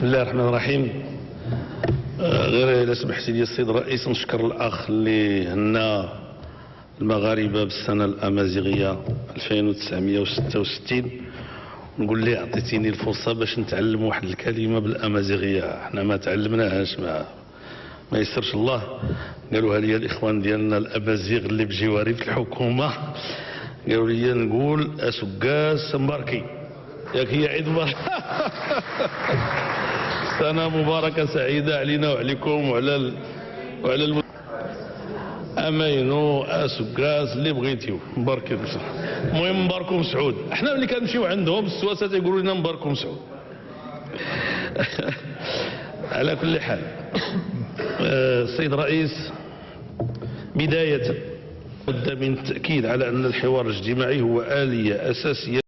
بسم الله الرحمن الرحيم. غير إلا سمحتي لي السيد الرئيس نشكر الأخ اللي هنا المغاربة بالسنة الأمازيغية 2966 ونقول ليه عطيتيني الفرصة باش نتعلم واحد الكلمة بالأمازيغية. احنا ما تعلمناهاش، ما يسرش الله. قالوها لي الإخوان ديالنا الأمازيغ اللي بجواري في الحكومة، قالوا لي نقول أسكاس مباركي ياك هي عيد مبارك. سنة مباركة سعيدة علينا وعليكم وعلى امينو اسكاس اللي بغيتيو مبارك. المهم مباركم سعود. احنا ملي كنمشيو عندهم السواسه تيقولوا لنا مباركم سعود. على كل حال السيد الرئيس، بداية بد من التأكيد على أن الحوار الاجتماعي هو آلية أساسية